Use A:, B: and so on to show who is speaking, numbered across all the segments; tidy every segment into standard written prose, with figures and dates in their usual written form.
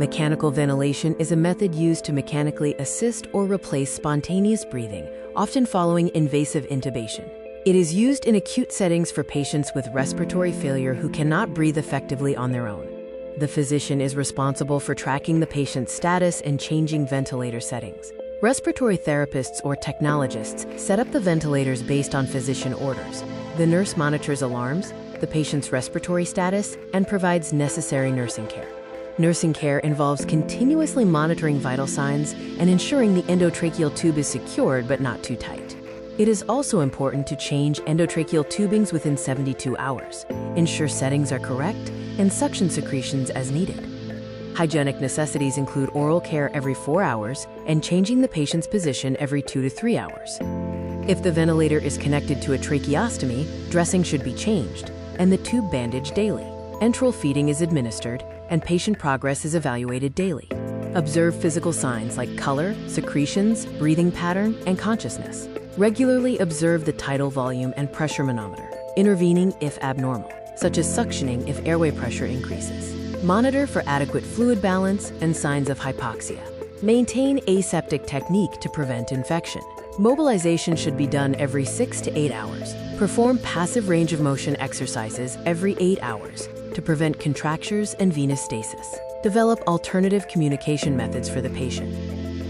A: Mechanical ventilation is a method used to mechanically assist or replace spontaneous breathing, often following invasive intubation. It is used in acute settings for patients with respiratory failure who cannot breathe effectively on their own. The physician is responsible for tracking the patient's status and changing ventilator settings. Respiratory therapists or technologists set up the ventilators based on physician orders. The nurse monitors alarms, the patient's respiratory status, and provides necessary nursing care. Nursing care involves continuously monitoring vital signs and ensuring the endotracheal tube is secured but not too tight. It is also important to change endotracheal tubings within 72 hours, ensure settings are correct, and suction secretions as needed. Hygienic necessities include oral care every 4 hours and changing the patient's position every 2 to 3 hours. If the ventilator is connected to a tracheostomy, dressing should be changed, and the tube bandaged daily. Enteral feeding is administered, and patient progress is evaluated daily. Observe physical signs like color, secretions, breathing pattern, and consciousness. Regularly observe the tidal volume and pressure manometer, intervening if abnormal, such as suctioning if airway pressure increases. Monitor for adequate fluid balance and signs of hypoxia. Maintain aseptic technique to prevent infection. Mobilization should be done every 6 to 8 hours. Perform passive range of motion exercises every 8 hours to prevent contractures and venous stasis. Develop alternative communication methods for the patient.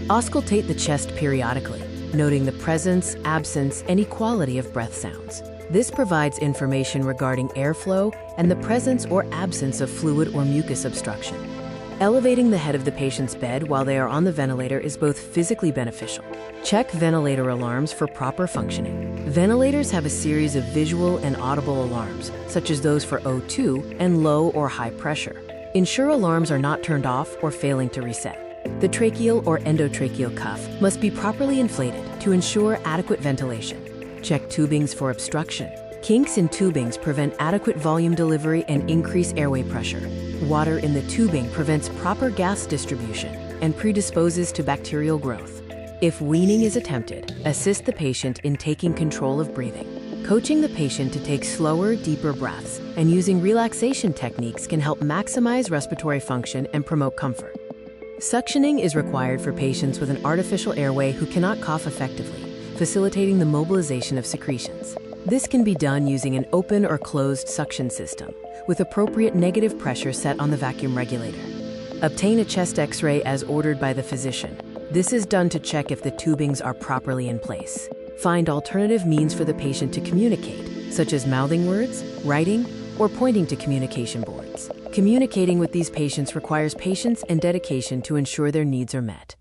A: Auscultate the chest periodically, noting the presence, absence, and equality of breath sounds. This provides information regarding airflow and the presence or absence of fluid or mucus obstruction. Elevating the head of the patient's bed while they are on the ventilator is both physically beneficial. Check ventilator alarms for proper functioning. Ventilators have a series of visual and audible alarms, such as those for O2 and low or high pressure. Ensure alarms are not turned off or failing to reset. The tracheal or endotracheal cuff must be properly inflated to ensure adequate ventilation. Check tubings for obstruction. Kinks in tubings prevent adequate volume delivery and increase airway pressure. Water in the tubing prevents proper gas distribution and predisposes to bacterial growth. If weaning is attempted, assist the patient in taking control of breathing. Coaching the patient to take slower, deeper breaths and using relaxation techniques can help maximize respiratory function and promote comfort. Suctioning is required for patients with an artificial airway who cannot cough effectively, facilitating the mobilization of secretions. This can be done using an open or closed suction system, with appropriate negative pressure set on the vacuum regulator. Obtain a chest X-ray as ordered by the physician. This is done to check if the tubings are properly in place. Find alternative means for the patient to communicate, such as mouthing words, writing, or pointing to communication boards. Communicating with these patients requires patience and dedication to ensure their needs are met.